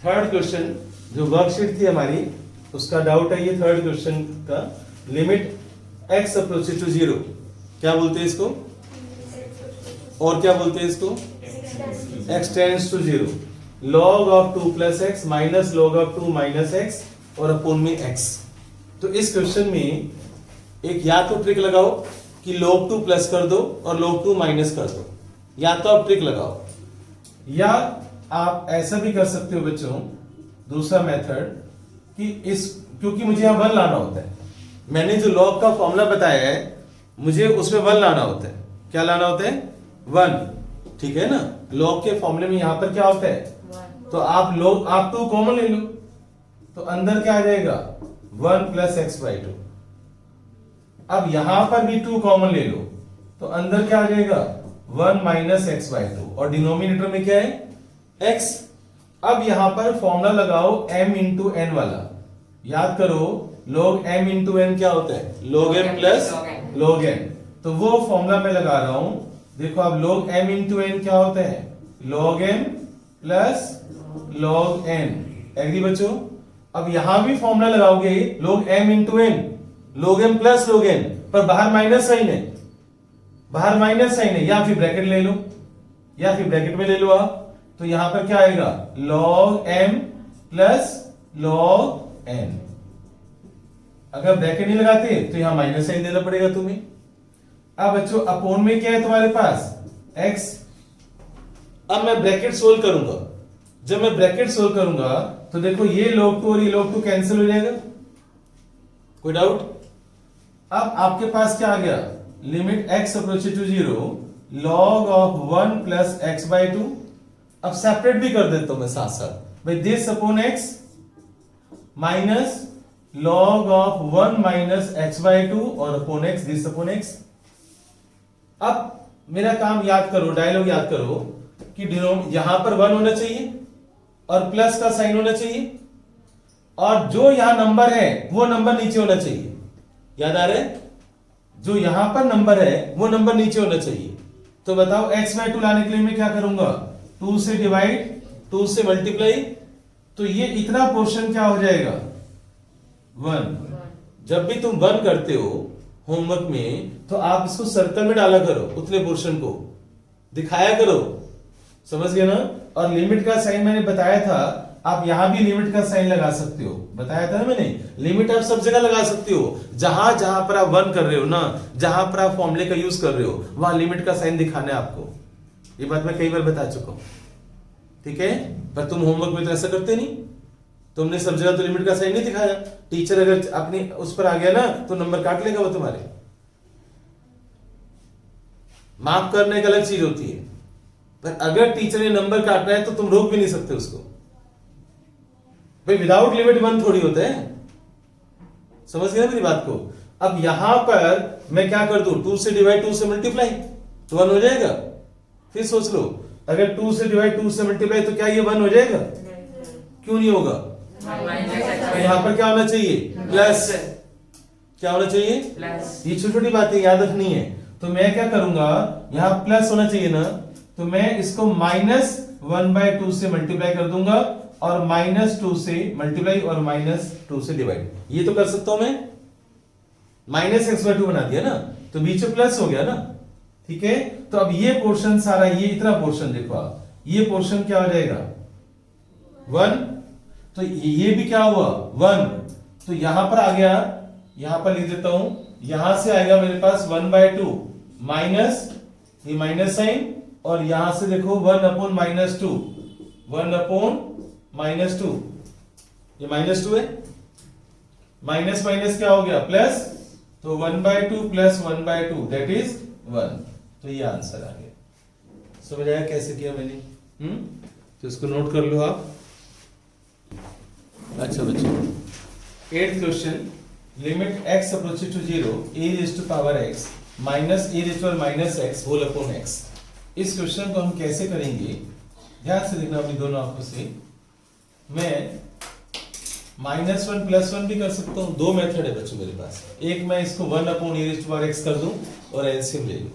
Third question जो worksheet थी हमारी उसका डाउट है ये थर्ड क्वेश्चन का। लिमिट x अप्रोचेस टू 0, क्या बोलते हैं इसको और क्या बोलते हैं इसको? x tends to 0, log of 2 plus x minus log of 2 minus x और अपोन में x। तो इस क्वेश्चन में एक या तो ट्रिक लगाओ कि log 2 प्लस कर दो और log 2 माइनस कर दो, या तो आप ट्रिक लगाओ, या आप ऐसा भी कर सकते हो बच्चों दूसरा मेथड कि इस, क्योंकि मुझे यहां 1 लाना होता है, मैंने जो log का फॉर्मूला बताया है मुझे उसमें 1 लाना होता है। क्या लाना होता है? 1, ठीक है ना। log के फॉर्मूले में यहां पर क्या होता है? तो आप 2 कॉमन ले लो तो अंदर क्या आ जाएगा? 1 प्लस एक्स बाई 2। अब यहां पर भी 2 कॉमन ले लो तो अंदर क्या आ जाएगा? 1 माइनस एक्स बाई 2 और डिनोमिनेटर में क्या है? x। अब यहां पर फॉर्मूला लगाओ m इंटू एन वाला, याद करो log m इंटू एन क्या होता है? log m plus log n। तो वो फॉर्मूला मैं लगा रहा हूं, देखो अब log m इंटू एन क्या होता है? log m plus log n। Agree बच्चों? अब यहां भी फॉर्मूला लगाओगे log m into n, log m plus log n, पर बाहर माइनस साइन है, बाहर माइनस साइन है, या फिर ब्रैकेट ले लो, या फिर ब्रैकेट में ले लो आप, तो यहां पर क्या आएगा? log m plus log n। अगर ब्रैकेट नहीं लगाते तो यहां माइनस साइन देना पड़ेगा तुम्हें। अब बच्चों अपोन में क्या है तुम्हारे पास? x। अब मैं ब्रैकेट सोल्व करूंगा, जब मैं ब्रैकेट सोल्व करूंगा तो देखो ये log 2 और ये log 2 कैंसिल हो जाएगा, कोई डाउट? अब आपके पास क्या आ गया? Limit x approaches to 0 log of 1 plus x by 2। अब सेपरेट भी कर देता हूं मैं साथ साथ भाई, this upon x minus log of 1 minus x by 2 और upon x, this upon x। अब मेरा काम याद करो, डायलॉग याद करो कि यहां पर 1 होना चाहिए और प्लस का साइन होना चाहिए, और जो यहां नंबर है वो नंबर नीचे होना चाहिए। याद आ रहा है? जो यहां पर नंबर है वो नंबर नीचे होना चाहिए। तो बताओ x बाई 2 लाने के लिए मैं क्या करूंगा? 2 से डिवाइड, 2 से मल्टीप्लाई, तो ये इतना पोर्शन क्या हो जाएगा? 1। जब भी तुम 1 करते हो होमवर्क में तो आप इसको सर्कल में डाला करो, उतने पोर्शन को दिखाया करो, समझ गए ना। और लिमिट का साइन मैंने बताया था, आप यहां भी लिमिट का साइन लगा सकते हो, बताया था ना मैंने। लिमिट आप सब जगह लगा सकते हो, जहां जहां पर आप 1 कर रहे हो ना, जहां पर आप फॉर्मूले का यूज कर रहे हो वहां लिमिट का साइन दिखाना है आपको। ये बात मैं कई बार बता चुका हूं, ठीक है। पर तुम होमवर्क में तो ऐसा करते नहीं, तुमने सब जगह तो लिमिट का साइन नहीं दिखाया। टीचर अगर अपनी उस पर आ गया ना तो नंबर काट लेगा वो तुम्हारे। माफ करना एक अलग चीज होती है, पर अगर टीचर ने नंबर काटना है तो तुम रोक भी नहीं सकते उसको भाई। विदाउट लिमिट 1 थोड़ी होता है, समझ गए ना मेरी बात को। अब यहां पर मैं क्या कर दूं? 2 से डिवाइड, 2 से मल्टीप्लाई, तो 1 हो जाएगा। फिर सोच लो, अगर 2 से डिवाइड, 2 से मल्टीप्लाई, तो क्या ये 1 हो जाएगा? क्यों नहीं होगा? तो यहां पर क्या होना चाहिए? प्लस। क्या होना चाहिए? प्लस। ये छोटी छोटी बातें याद रखनी है। तो मैं क्या करूंगा, यहां प्लस होना चाहिए ना, तो मैं इसको माइनस 1/2 से मल्टीप्लाई कर दूंगा और -2 से मल्टीप्लाई और -2 से डिवाइड। ये तो कर सकता हूं मैं, -x/2 बना दिया ना, तो बीच में प्लस हो गया ना, ठीक है। तो अब ये पोर्शन सारा, ये इतना पोर्शन देखो आप, ये पोर्शन क्या हो जाएगा? 1। तो ये भी क्या हुआ? 1। तो यहां पर आ गया, यहां पर लिख देता हूं, यहां से आएगा मेरे पास 1/2 माइनस, ये माइनस साइन, और यहां से देखो 1/-2, 1/-2, ये -2 है, माइनस माइनस क्या हो गया? प्लस। तो 1/2 प्लस 1/2 दैट इज 1। तो ये आंसर आ गया। समझ आया कैसे किया मैंने? तो इसको नोट कर लो आप। अच्छा बच्चों, 8th question, limit x approaches to 0 e raised to power x minus e raised to power minus x whole upon x। इस क्वेश्चन को हम कैसे करेंगे, ध्यान से देखना अपनी दोनों आंखों से। मैं -1 +1 भी कर सकता हूं। 2 मेथड है बच्चों मेरे पास। एक मैं इसको 1 upon e raised to power x कर दूं और एलसीएम ले लूं,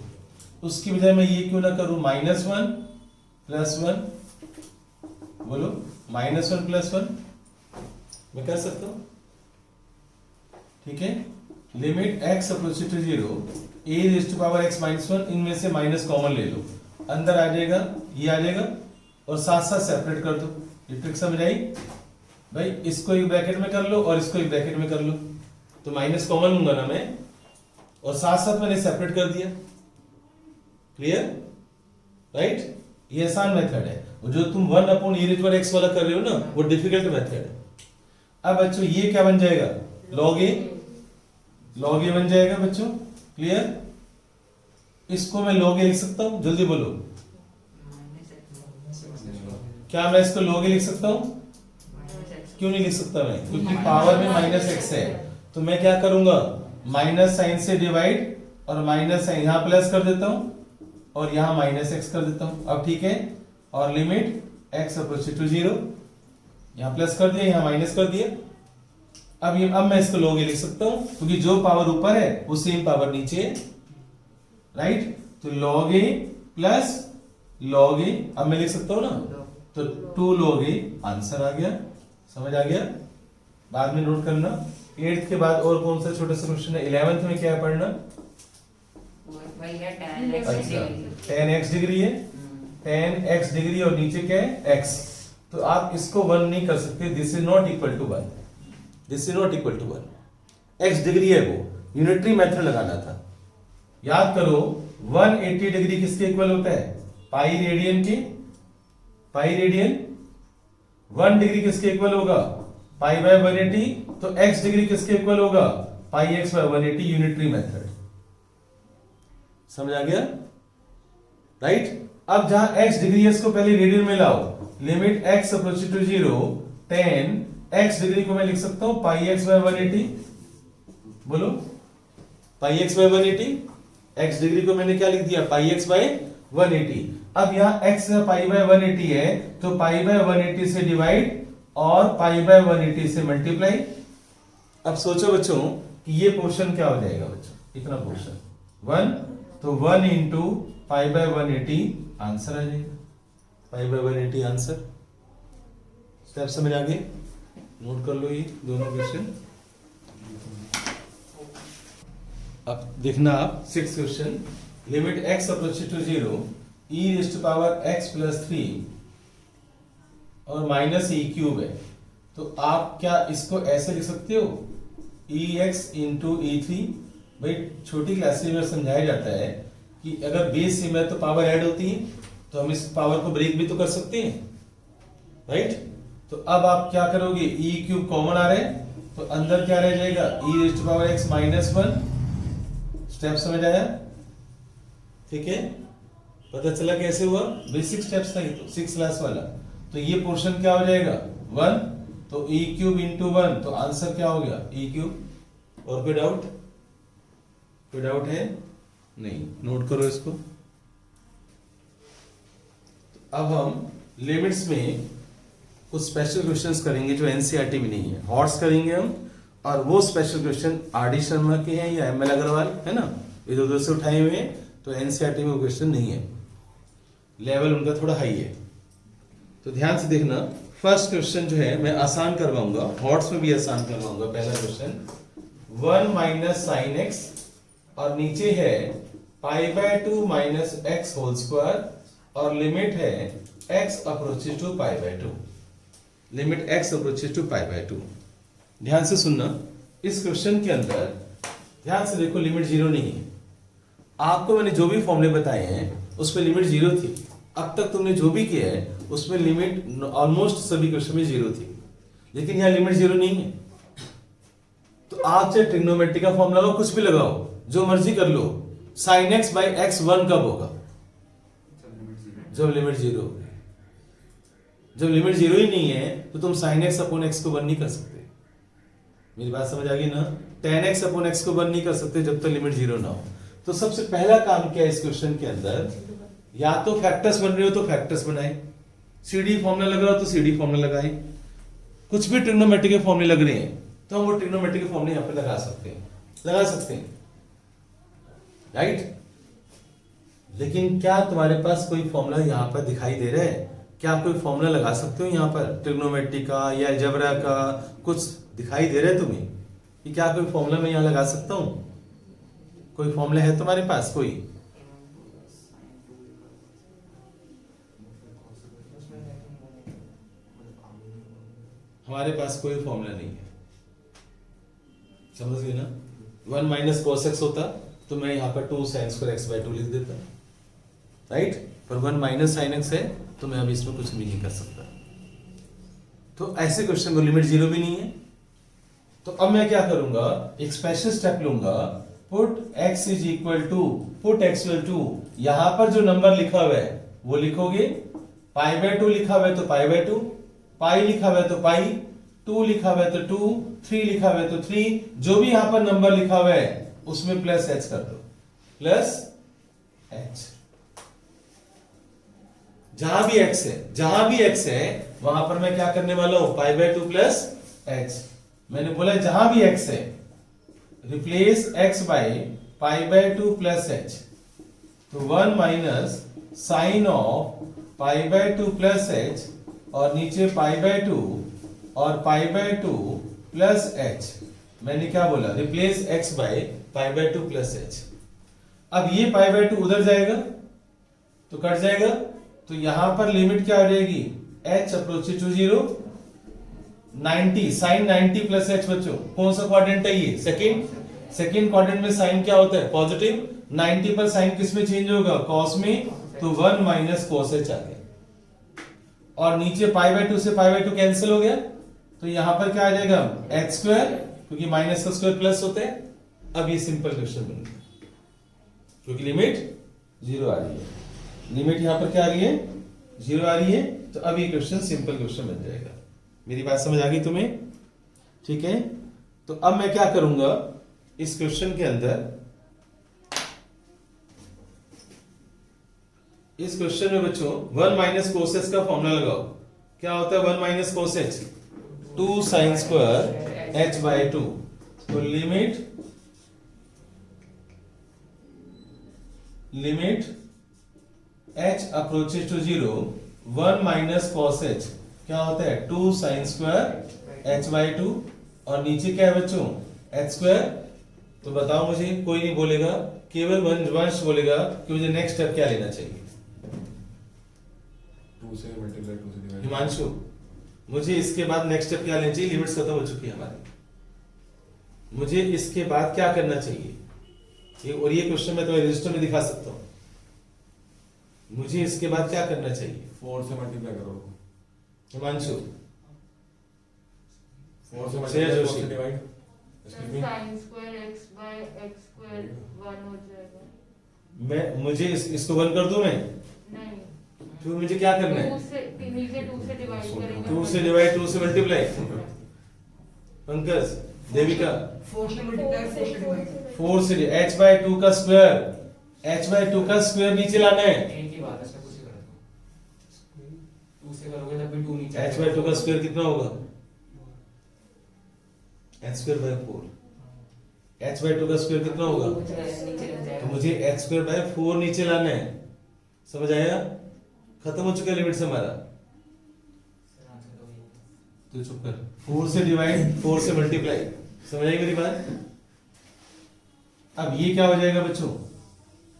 उसकी बजाय मैं ये क्यों ना करूं, -1 +1, बोलो -1 + 1 मैं कर सकता हूं, ठीक है। Limit x approaches to 0 e⁻x-1, इनमें से माइनस कॉमन ले लो, अंदर आ जाएगा, ये आ जाएगा और साथ साथ सेपरेट कर दो। ये ट्रिक समझ आई भाई? इसको एक ब्रैकेट में कर लो और इसको एक ब्रैकेट में कर लो, तो माइनस कॉमन लूंगा ना मैं, और साथ साथ मैंने सेपरेट कर दिया। क्लियर? राइट? ये आसान मेथड है। जो तुम 1/e⁻x वाला कर रहे हो ना, वो डिफिकल्ट मेथड है। अब बच्चों ये क्या बन जाएगा? log a बन जाएगा बच्चों। क्लियर? इसको मैं log a लिख सकता हूं, जल्दी बोलो। क्या मैं इसको log a लिख सकता हूं? क्यों नहीं लिख सकता मैं? क्योंकि पावर में -x है, तो मैं क्या करूंगा, माइनस साइन से डिवाइड और माइनस साइन यहां प्लस कर देता हूं और यहां -x कर देता हूं। अब ठीक है, और लिमिट x अप्रोचेस टू 0, यहां प्लस कर दिया, यहां माइनस कर दिया। अब मैं इसको log a लिख सकता हूं, क्योंकि जो पावर ऊपर है वो सेम पावर नीचे है। राइट? तो log a plus log a, अब मैं लिख सकता हूं ना, तो 2 log a आंसर आ गया। समझ आ गया? बाद में नोट करना। 8th के बाद और कौन सा छोटा सा क्वेश्चन है? 11th में क्या है पढ़ना? अच्छा, tan x डिग्री है, tan x डिग्री और नीचे क्या है? x। तो आप इसको 1 नहीं कर सकते, this is not equal to 1, this is not equal to 1। x degree है, वो यूनिटरी मेथड लगाना था। याद करो 180 डिग्री किसके इक्वल होता है? पाई रेडियन के। पाई रेडियन 1 डिग्री किसके इक्वल होगा? Pi by 180। तो x डिग्री किसके इक्वल होगा? पाई x बाय 180, यूनिटरी मेथड। समझ आ गया? राइट? अब जहां x डिग्री है इसको पहले रेडियन में लाओ। Limit x approaches to 0 tan x degree को मैं लिख सकता हूं पाई x बाय 180। बोलो, pi x by 180। x degree को मैंने क्या लिख दिया? Pi x by 180। अब यहाँ x पाई बाय 180 है, तो पाई बाय 180 से डिवाइड और पाई बाय 180 से मल्टीप्लाई। अब सोचो बच्चों कि ये पोर्शन क्या हो जाएगा बच्चों? इतना पोर्शन 1, तो 1 इंटू पाई बाय 180 आंसर आ जाएगा। Pi by 180 answer. स्टेप समझ आ गए? नोट कर लो ये दोनों क्वेश्चन। अब देखना आप 6th question. Limit x approaches to 0 e⁻x+3 और -e³ है, तो आप क्या इसको ऐसे लिख सकते हो? ex into e3। भाई छोटी क्लासेस में समझाया जाता है कि अगर बेस सेम है तो पावर ऐड होती है, तो हम इस पावर को ब्रेक भी तो कर सकते हैं। राइट? तो अब आप क्या करोगे? e³ कॉमन आ रहे हैं, तो अंदर क्या रह जाएगा? e⁻x-1। स्टेप समझ आया? ठीक है? पता चला कैसे हुआ? बेसिक स्टेप्स था ये तो, 6th क्लास वाला। तो ये पोर्शन क्या हो जाएगा? 1, तो e³ इंटू 1, तो आंसर क्या हो गया? e³। और कोई डाउट? कोई डाउट है? नहीं। नोट करो इसको। तो अब हम लिमिट्स में कुछ स्पेशल क्वेश्चंस करेंगे जो एनसीईआरटी में नहीं है। हॉट्स करेंगे हम, और वो special question R D Sharma के हैं या एमएल अग्रवाल है ना, इधर उधर से उठाए हुए हैं, तो एनसीईआरटी में वो क्वेश्चन नहीं है, लेवल उनका थोड़ा हाई है। तो ध्यान से देखना। फर्स्ट क्वेश्चन जो है मैं आसान करवाऊंगा, हॉट्स में भी आसान करवाऊंगा। पहला क्वेश्चन 1 माइनस साइन एक्स और नीचे है pi by 2 minus x whole square और लिमिट है x approaches to pi by 2। Limit x approaches to pi by 2। ध्यान से सुनना, इस क्वेश्चन के अंदर ध्यान से देखो, लिमिट 0 नहीं है। आपको मैंने जो भी फॉर्मूले बताए हैं उसमें लिमिट 0 थी। अब तक तुमने जो भी किया है उसमें लिमिट ऑलमोस्ट सभी क्वेश्चन में 0 थी, लेकिन यहाँ लिमिट 0 नहीं है। तो आप चाहे ट्रिग्नोमेट्री का फॉर्मूला लगाओ, कुछ भी लगाओ, जो मर्जी कर लो। साइन एक्स बाई एक्स 1 कब होगा? जब लिमिट 0 होगी। जब लिमिट 0 ही नहीं है तो तुम साइन एक्स अपॉन एक्स को 1 नहीं कर सकते। मेरी बात समझ आ गई ना? tan x अपॉन एक्स को 1 नहीं कर सकते जब तक लिमिट 0 ना हो। तो सबसे पहला काम क्या है इस क्वेश्चन के अंदर? या तो फैक्टर्स बन रहे हो तो फैक्टर्स बनाए, सीडी फॉर्मूला लग रहा हो तो सीडी फॉर्मूला लगाए, कुछ भी ट्रिग्नोमेट्री के फॉर्मूले लग रहे हैं तो हम वो ट्रिग्नोमेट्री के फॉर्मूले यहां पे लगा सकते हैं, राइट? लेकिन क्या तुम्हारे पास कोई फॉर्मूला यहां पर दिखाई दे रहा है क्या आप कोई फॉर्मूला लगा सकते हो यहाँ पर ट्रिग्नोमेट्री का या अलजेब्रा का? कुछ दिखाई दे रहा है तुम्हें कि क्या कोई फॉर्मूला मैं यहाँ लगा सकता हूँ? कोई फॉर्मूला है तुम्हारे पास कोई? हमारे पास कोई फॉर्मूला नहीं है, समझ गए ना? 1 माइनस cos x होता तो मैं यहाँ पर 2 sin स्क्वायर x बाई 2 लिख देता, राइट? पर 1 माइनस साइन एक्स है तो मैं अभी इसमें कुछ भी नहीं कर सकता। तो ऐसे क्वेश्चन में लिमिट 0 भी नहीं है। तो अब मैं क्या करूंगा, एक स्पेशल स्टेप लूंगा, put x is equal to, put x equal to, यहां पर जो नंबर लिखा हुआ है वो लिखोगे, पाई बाय 2 लिखा हुआ है तो पाई बाय 2, पाई लिखा हुआ है तो पाई, 2 लिखा हुआ है तो 2, 3 लिखा हुआ है तो 3, जो भी यहां पर नंबर लिखा हुआ है उसमें प्लस h कर दो, प्लस h। जहां भी x है वहां पर मैं क्या करने वाला हूं, पाई बाय 2 प्लस h। मैंने बोला जहां भी x है replace x by pi by 2 plus h, तो 1 minus sine of pi by 2 plus h और नीचे पाई बाय 2 और पाई बाय 2 प्लस h। मैंने क्या बोला, replace x by pi by 2 plus h। अब ये पाई बाय 2 उधर जाएगा तो कट जाएगा, तो यहां पर लिमिट क्या हो जाएगी, h approaches to 0, 90 sine 90 plus h। बच्चों कौन सा क्वाड्रेंट है ये, सेकंड क्वाड्रेंट में साइन क्या होता है, पॉजिटिव। 90 पर साइन किस में चेंज होगा, कॉस में, तो 1 माइनस कॉस h आ गया। और नीचे पाई बाय 2 से पाई बाय 2 कैंसिल हो गया, तो यहां पर क्या आ जाएगा, h स्क्वायर, क्योंकि माइनस का स्क्वायर प्लस होते हैं। अब ये सिंपल क्वेश्चन बन गया क्योंकि लिमिट 0 आ रही है, लिमिट यहां पर क्या आ रही है, 0 आ रही है। तो अब ये क्वेश्चन सिंपल क्वेश्चन बन जाएगा। मेरी बात समझ आ गई तुम्हें? ठीक है। तो अब मैं क्या करूंगा, इस क्वेश्चन के अंदर, इस क्वेश्चन में बच्चों 1 माइनस कोस एच का फॉर्मूला लगाओ। क्या होता है 1 minus cos H, 2 sine square h by 2। तो limit h approaches to 0, 1 minus cos h क्या होता है, 2 साइन स्क्वायर h बाय 2, और नीचे क्या है बच्चों, h स्क्वायर। तो बताओ मुझे, कोई नहीं बोलेगा, केवल वंश बोलेगा कि मुझे नेक्स्ट स्टेप क्या लेना चाहिए। 2 से मल्टीप्लाई 2 से डिवाइड। हिमांशु, मुझे इसके बाद नेक्स्ट स्टेप क्या लेना चाहिए, लिमिट्स खत्म हो चुकी है हमारी, मुझे इसके बाद क्या करना चाहिए ये, और ये क्वेश्चन मैं तुम्हें रजिस्टर में दिखा सकता हूं। मुझे इसके बाद क्या करना चाहिए, 4 से मल्टीप्लाई करो। हिमांशु, 4 से श्रेया मल्टीप्लाई 4 जोशी। से divide. sin square x by x square 1 हो जाएगा। मैं मुझे इसको 1 कर दूं मैं, नहीं, तो मुझे क्या करना है, 2 से नीचे 2 से डिवाइड करेंगे। 2 से डिवाइड, 2 से मल्टीप्लाई। पंकज, देविका, 4 से मल्टीप्लाई 4 से डिवाइड। 4 से h बाय 2 का स्क्वायर, h बाय 2 का स्क्वायर नीचे लाना है। एक ही बात है, सब कुछ ही कर दो। 2 से करोगे तब भी 2 नीचे h बाय 2 का स्क्वायर कितना होगा, h square by 4। h by 2 का स्क्वायर कितना होगा, नीचे लग तो जाएगा। मुझे h स्क्वायर बाय 4 नीचे लाना है। समझ आया? खत्म हो चुका है लिमिट से हमारा। तो चुप कर, 4 से डिवाइड, 4 से मल्टीप्लाई। समझ आई मेरी बात? अब ये क्या हो जाएगा बच्चों,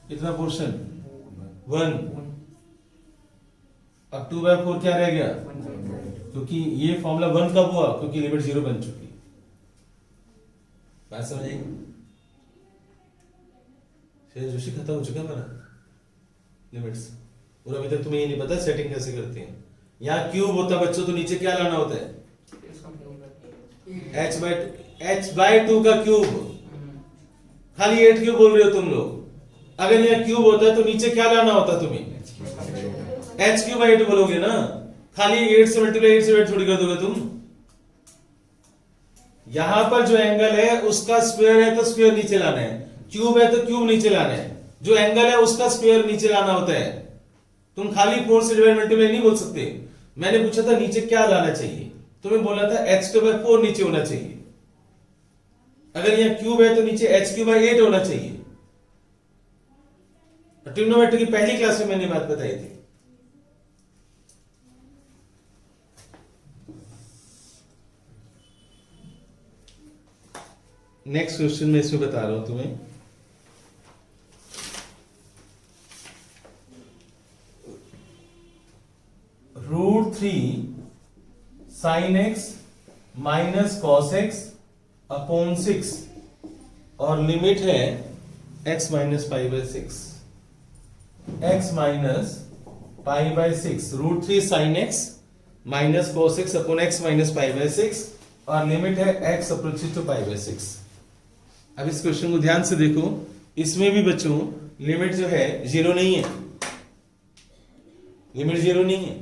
इतना पोर्शन 1, अब 2 बाय 4 क्या रह गया, क्योंकि ये फॉर्मूला 1 कब हुआ, क्योंकि लिमिट 0 बन चुकी। बात समझ आई? शेर जोशी, खत्म हो चुका है हमारा लिमिट्स, और अभी तक तुम्हें ये नहीं पता सेटिंग कैसे करते हैं। यहाँ क्यूब होता है बच्चों, तो नीचे क्या लाना होता है, h बाय 2 का क्यूब। खाली 8 क्यूब बोल रहे हो तुम लोग। अगर यहाँ क्यूब होता है तो नीचे क्या लाना होता तुम्हें, h क्यूब बाय 8 बोलोगे ना। खाली 8 से मल्टीप्लाई 8 से 8 थोड़ी कर दोगे तुम। यहां पर जो एंगल है उसका स्क्वायर है तो स्क्वायर नीचे लाना है, क्यूब है तो क्यूब नीचे लाना है। जो एंगल है उसका स्क्वायर नीचे लाना होता है। तुम खाली 4 से डिवाइड मल्टीप्लाई नहीं बोल सकते। मैंने पूछा था नीचे क्या लाना चाहिए, तुम्हें बोला था h स्क्वायर बाय 4 नीचे होना चाहिए। अगर यहां क्यूब है तो नीचे h क्यूब बाय 8 होना चाहिए। ट्रिग्नोमेट्री की पहली क्लास में मैंने बात बताई थी। नेक्स्ट क्वेश्चन में इसमें बता रहा हूं तुम्हें। √3 sin x minus cos x upon 6 और लिमिट है x minus pi bye 6, x minus pi bye 6, √3 sin x minus cos x upon x minus pi bye 6 और लिमिट है x approaches to pi bye 6। अब इस क्वेश्चन को ध्यान से देखो, इसमें भी बच्चों लिमिट जो है जीरो नहीं है, लिमिट जीरो नहीं है,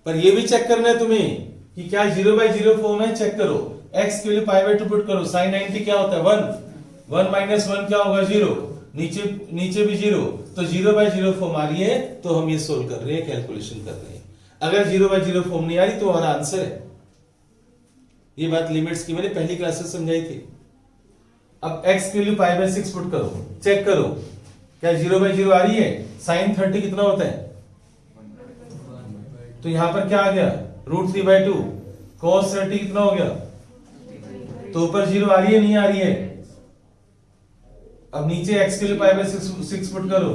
पर ये भी चेक करना है तुम्हें कि क्या 0/0 फॉर्म है। चेक करो, x के लिए पाई बाय 2 पुट करो, sin 90 क्या होता है 1, 1 माइनस 1 क्या होगा 0, नीचे भी 0, तो 0/0 फॉर्म आ रही है तो हम ये सोल्व कर रहे हैं, कैलकुलेशन कर रहे हैं। अगर 0/0 फॉर्म नहीं आ रही तो हमारा आंसर है। ये बात लिमिट्स की मैंने पहली क्लास में समझाई थी। अब x के लिए पाई बाय 6 पुट करो, चेक करो क्या 0/0 आ रही है। sin 30 कितना होता है, तो यहां पर क्या आ गया √3/2, cos 30 कितना हो गया, तो ऊपर 0 आ रही है नहीं आ रही है। अब नीचे x के लिए पाई बाय 6 पुट करो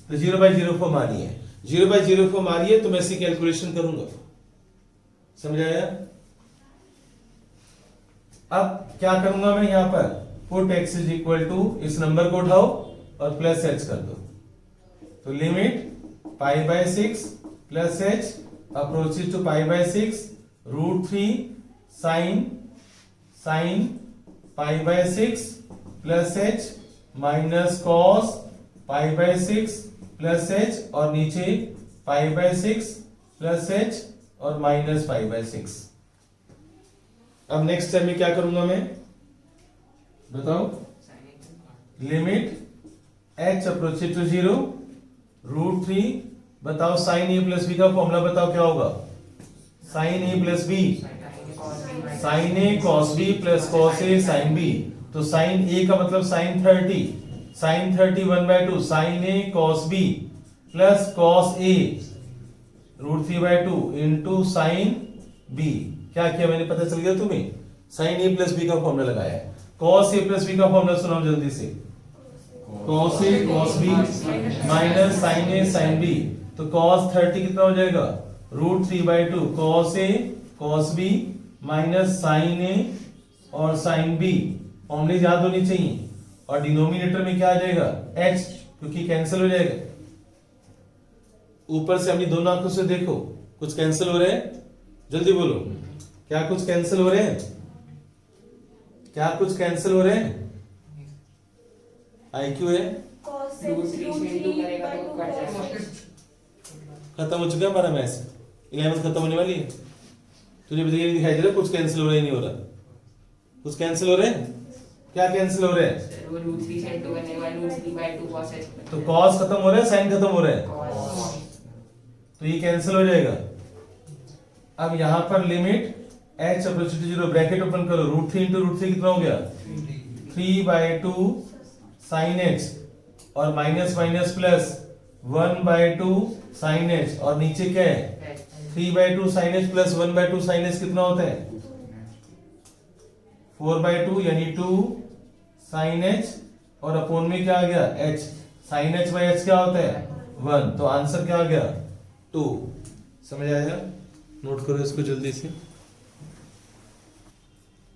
तो 0/0 फॉर्म आ रही है, 0/0 फॉर्म आ रही है तो मैं इसकी कैलकुलेशन करूंगा, समझ आया। अब क्या करूंगा मैं यहां पर, put x is equal to, इस नंबर को उठाओ और प्लस h कर दो, तो limit pi bye 6 plus h approaches to pi bye 6 √3 sin पाई bye 6 plus h minus cos pi bye 6 plus h और नीचे पाई बाय 6 प्लस h और माइनस पाई बाय 6। अब नेक्स्ट टाइम में क्या करूंगा मैं बताओ, लिमिट h अप्रोचेस टू 0 √3, बताओ sin a प्लस b का फॉर्मूला बताओ क्या होगा, sin a plus b, sin a cos b plus cos a sin b, तो sin a का मतलब sin 30, sin 30 1/2 sin a cos b plus cos a √3/2 into sin b। क्या किया मैंने, पता चल गया तुम्हें, sin a प्लस b का फॉर्मूला लगाया है। cos a प्लस b का फॉर्मूला सुनाओ जल्दी से, cos a cos b minus sin a sin b, तो cos 30 कितना हो जाएगा √3/2 cos a cos b minus sin a और sin b, फॉर्मूले याद होनी चाहिए। और डिनोमिनेटर में क्या आ जाएगा h, क्योंकि कैंसिल हो जाएगा। ऊपर से अपनी दोनों आंखों से देखो, कुछ कैंसिल हो रहे हैं, जल्दी बोलो, क्या कुछ कैंसिल हो रहे हैं, क्या कुछ कैंसिल हो रहे हैं, IQ है खत्म हो चुका है हमारा मैथ्स, 11 खत्म होने वाली है। तुझे भी दिखाई दे रहा कुछ कैंसिल हो रहा है, नहीं हो रहा, कुछ कैंसिल हो रहे हैं, क्या कैंसिल हो रहे हैं, तो cos खत्म हो रहा है, sin खत्म हो रहा है, तो ये कैंसिल हो जाएगा। अब यहां पर limit h approaches to 0, bracket open करो, √3 इंटू √3 कितना हो गया 3/2 sin h और minus minus plus 1/2 sin h और नीचे क्या है 3/2 sin h plus 1/2 sin h कितना होता है 4/2 यानी 2 sin h और अपोन में क्या आ गया h, sin h by h क्या होता है 1, तो आंसर क्या आ गया 2। समझ आया, नोट करो इसको जल्दी से।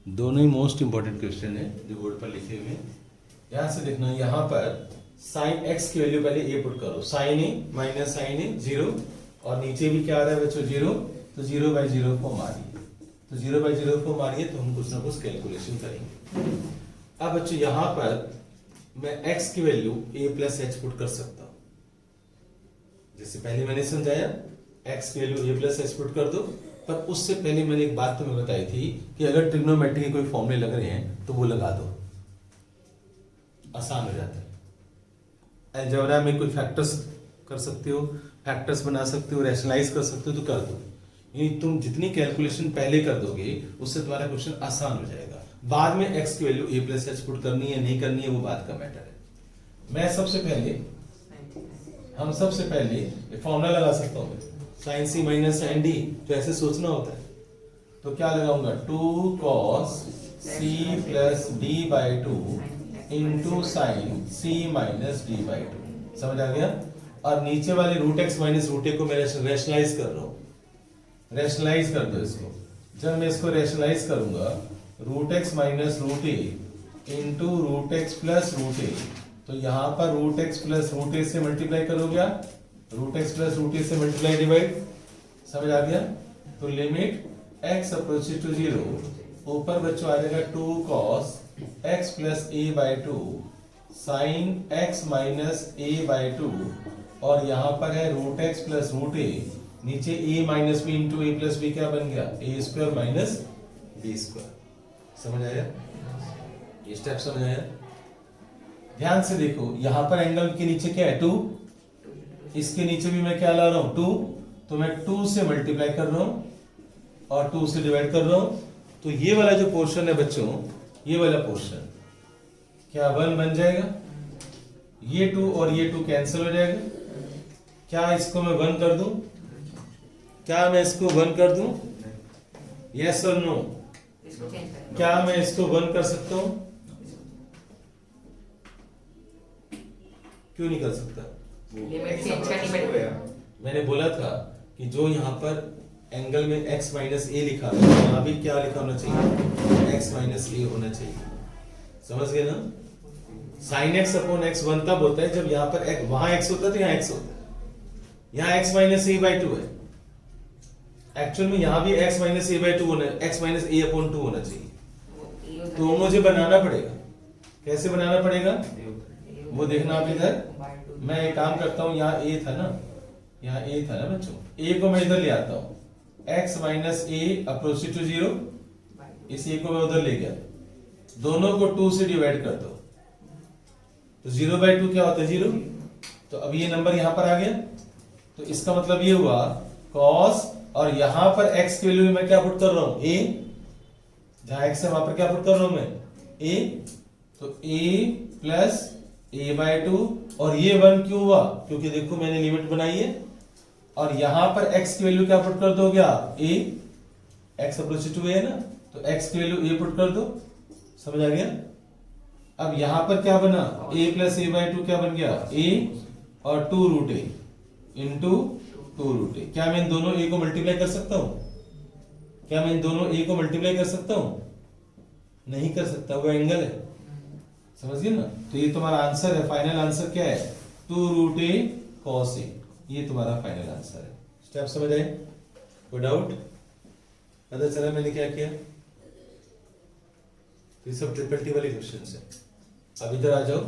दोनों ही मोस्ट इंपॉर्टेंट क्वेश्चन है जो बोर्ड पर लिखे हुए हैं। यहां से देखना, यहां पर sin x की वैल्यू पहले a पुट करो, sin a minus sin a 0 और नीचे भी क्या आ रहा है बच्चों 0, तो 0/0 फॉर्म आ रही है, तो 0/0 फॉर्म आ रही है तो हम कुछ ना कुछ कैलकुलेशन करेंगे। अब बच्चों यहां पर मैं x की value a plus h put कर सकता हूं, जैसे पहले मैंने समझाया x की value a plus h put कर दो। पर उससे पहले मैंने एक बात तुम्हें बताई थी कि अगर ट्रिग्नोमेट्री के कोई फॉर्मूले लग रहे हैं तो वो लगा दो, आसान हो जाता है। अलजेब्रा में कोई फैक्टर्स कर सकते हो, फैक्टर्स बना सकते हो, रैशनलाइज कर सकते हो, तो कर दो। यानी तुम जितनी कैलकुलेशन पहले कर दोगे उससे तुम्हारा क्वेश्चन आसान हो जाएगा। बाद में x की value a plus h put करनी है नहीं करनी है वो बात का मैटर है। मैं हम सबसे पहले फॉर्मूला लगा सकता हूँ sin c minus sin d, तो ऐसे सोचना होता है। तो क्या लगाऊंगा 2 cos c plus D by two into sine c minus D by two. समझ आ गया? और नीचे वाले रूट एक्स माइनस रूट ए को मैं रेशनलाइज कर रहा हूं। रेशनलाइज कर दो इसको। जब मैं इसको रेशनलाइज करूंगा root x minus root a into root x plus root a, तो यहां पर root x plus root a से मल्टीप्लाई करोगे आप, root x plus root a से मल्टीप्लाई डिवाइड। समझ आ गया? तो लिमिट x अप्रोचेस टू 0, ऊपर बच्चों आ जाएगा 2 cos x plus a by two sine x minus a by two, और यहां पर है root x plus root a, नीचे a minus b into a plus b क्या बन गया a square minus b square. समझ आया? ये स्टेप समझ आया? ध्यान से देखो, यहां पर एंगल के नीचे क्या है 2, इसके नीचे भी मैं क्या ला रहा हूं 2, तो मैं 2 से मल्टीप्लाई कर रहा हूं और 2 से डिवाइड कर रहा हूं। तो ये वाला जो पोर्शन है बच्चों, ये वाला पोर्शन क्या 1 बन जाएगा, ये 2 और ये 2 कैंसिल हो जाएगा। क्या इसको मैं 1 कर दूं? क्या मैं इसको 1 कर दूं? यस और नो? इसको चेंज करें। क्या मैं इसको 1 कर सकता हूं? क्यों नहीं कर सकता? लिमिट चेंज करनी पड़ेगी। मैंने बोला था कि जो यहाँ पर एंगल में x माइनस ए लिखा है, यहाँ भी क्या लिखा होना चाहिए x माइनस ए होना चाहिए। समझ गए ना? साइन x अपॉन x 1 तब होता है जब यहाँ पर x, वहां x होता है तो यहाँ x होता है, यहाँ x माइनस ए बाई 2 है। एक्चुअल में यहाँ भी x माइनस ए बाई 2 होना, x माइनस ए अपॉन 2 होना चाहिए। तो मुझे बनाना पड़ेगा। कैसे बनाना पड़ेगा वो देखना आप इधर। मैं एक काम करता हूँ, यहाँ a था ना, यहाँ a था ना बच्चों, a को मैं इधर ले आता हूँ, x minus a approach to 0, इस a को मैं उधर ले गया, दोनों को 2 से डिवाइड कर दो, तो 0 बाई 2 क्या होता है 0। तो अब ये नंबर यहाँ पर आ गया, तो इसका मतलब ये हुआ cos, और यहाँ पर x की वैल्यू मैं क्या पुट कर रहा हूँ a, जहां x है वहां पर क्या पुट कर रहा हूँ मैं a, तो a प्लस a बाई 2, और ये 1 क्यों हुआ? क्योंकि देखो मैंने लिमिट बनाई है, और यहां पर x की वैल्यू क्या पुट कर दोगे आप a, x approach to a है ना, तो x की वैल्यू a पुट कर दो। समझ आ गया? अब यहां पर क्या बना a प्लस a बाई 2 क्या बन गया a और 2 root a into 2 root a। क्या मैं इन दोनों a को मल्टीप्लाई कर सकता हूं? क्या मैं इन दोनों a को मल्टीप्लाई कर सकता हूं? नहीं कर सकता, वो एंगल है। समझ गए ना? तो ये तुम्हारा आंसर है, फाइनल आंसर क्या है 2 रूट a cos a, ये तुम्हारा फाइनल आंसर है। स्टेप समझ आए? कोई डाउट? पता चला मैंने क्या किया? तो ये सब ट्रिपल टी वाले क्वेश्चन है। अब इधर आ जाओ,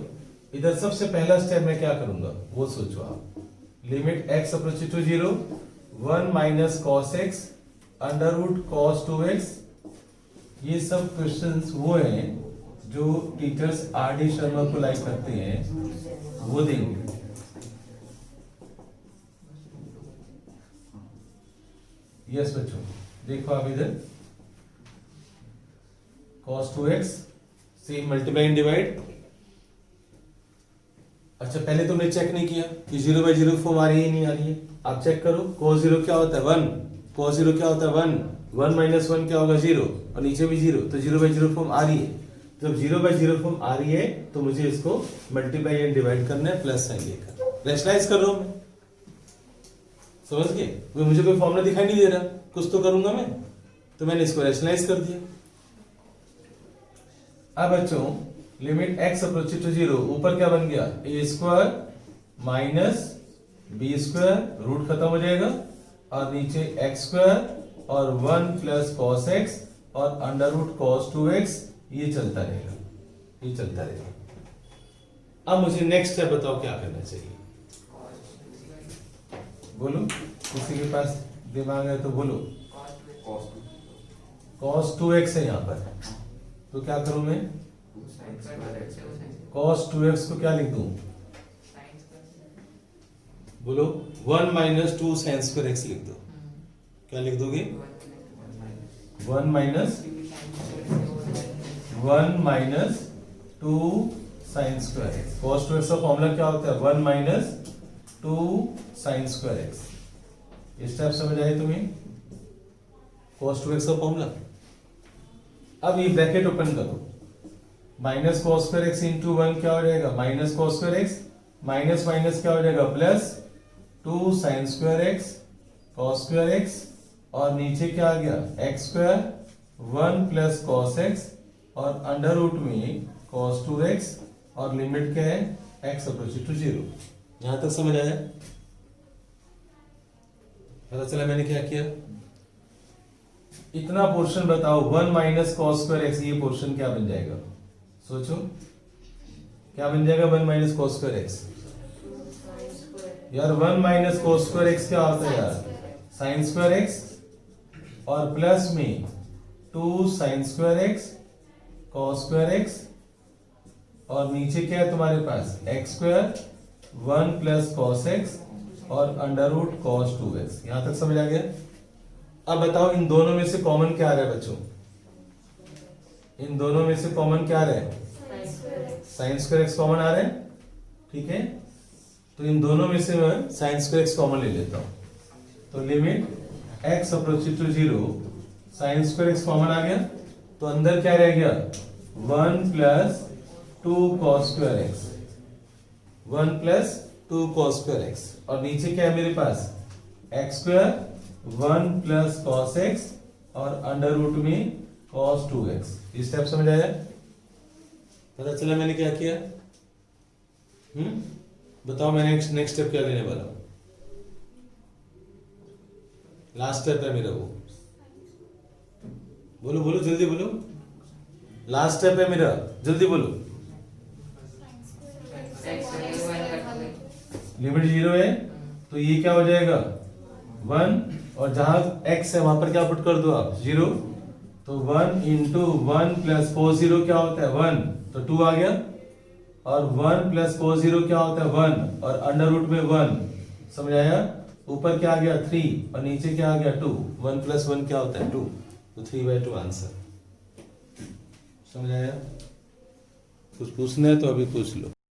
इधर सबसे पहला स्टेप मैं क्या करूंगा वो सोचो आप। Limit x approach to 0, 1 minus cos x under root cos 2x। ये सब क्वेश्चंस वो हैं जो टीचर्स आर डी शर्मा को लाइक करते हैं, वो देंगे। यस बच्चों, देखो आप इधर cos 2x से मल्टीप्लाई एंड डिवाइड। अच्छा, पहले तुमने चेक नहीं किया कि 0 बाई 0 फॉर्म आ रही है नहीं आ रही है। आप चेक करो, cos 0 क्या होता है 1, cos 0 क्या होता है 1, 1 माइनस 1 क्या होगा 0, और नीचे भी 0, तो 0 बाई 0 फॉर्म आ रही है। जब 0 बाई 0 फॉर्म आ रही है तो मुझे इसको मल्टीप्लाई एंड डिवाइड करना है, प्लस साइन लेकर रैशनलाइज कर रहा हूं मैं। समझ गए? वो मुझे कोई फॉर्मूला दिखाई नहीं दे रहा, कुछ तो करूंगा मैं, तो मैंने इसको रैशनलाइज कर दिया। अब बच्चों लिमिट x अप्रोच टू 0, ऊपर क्या बन गया a square minus b square, root खत्म हो जाएगा, और नीचे x स्क्वायर और 1 प्लस cos x और अंडर रूट cos 2x, ये चलता रहेगा, ये चलता रहेगा। अब मुझे नेक्स्ट स्टेप बताओ क्या करना चाहिए, बोलो। किसी के पास दिमाग है तो बोलो। cos 2x है यहाँ पर, तो क्या करूं मैं cos 2x को क्या लिख दूं? बोलो 1 माइनस 2 साइन स्क्वायर x लिख दो। क्या लिख दोगे? 1 minus 2 sine square x। cos 2x का फॉर्मूला क्या होता है 1 माइनस 2 साइन स्क्वायर x। ये स्टेप समझ आए तुम्हें? cos 2x का फॉर्मूला। अब ये ब्रैकेट ओपन करो, minus cos square x into 1 क्या हो जाएगा, minus cos square x, minus minus क्या हो जाएगा plus 2 sin square x cos square x, और नीचे क्या आ गया x square 1 plus cos x और अंडर रूट में cos 2x, और लिमिट क्या है x अप्रोच टू 0। यहां तक समझ आया? पता चला मैंने क्या किया? इतना पोर्शन बताओ, 1 माइनस cos स्क्वायर x, ये पोर्शन क्या बन जाएगा? सोचो क्या बन जाएगा 1 माइनस cos स्क्वायर x? यार 1 माइनस cos स्क्वायर x क्या होता है यार, sin स्क्वायर x, और प्लस में 2 sin square x cos square x, और नीचे क्या है तुम्हारे पास x square 1 plus cos x और अंडर रूट cos 2x। यहां तक समझ आ गया? अब बताओ इन दोनों में से कॉमन क्या आ रहा है बच्चों? इन दोनों में से कॉमन क्या आ रहा है? साइन स्क्वायर x कॉमन आ रहा है, ठीक है। तो इन दोनों में से मैं साइन स्क्वायर x कॉमन ले लेता हूं, तो limit x approach to 0, sine square x common आ गया, तो अंदर क्या रह गया 1 plus 2 cos square x, 1 plus 2 cos square x, और नीचे क्या है मेरे पास x square 1 plus cos x और अंडर रूट में cos 2x। इस स्टेप समझ आया? पता चला मैंने क्या किया? बताओ मैं नेक्स्ट स्टेप क्या लेने वाला हूं? लास्ट स्टेप है मेरा वो, बोलो बोलो जल्दी बोलो, लास्ट स्टेप है मेरा, जल्दी बोलो। लिमिट 0 है तो ये क्या हो जाएगा 1, और जहां x है वहां पर क्या पुट कर दो आप 0, तो 1 इंटू 1 प्लस 4 0 क्या होता है 1, तो 2 आ गया, और 1 प्लस 4 0 क्या होता है 1, और अंडर रूट में 1, समझ आया? ऊपर क्या आ गया 3 और नीचे क्या आ गया 2, 1 प्लस 1 क्या होता है 2, तो 3/2 आंसर। समझ आया? कुछ पूछना है तो अभी पूछ लो।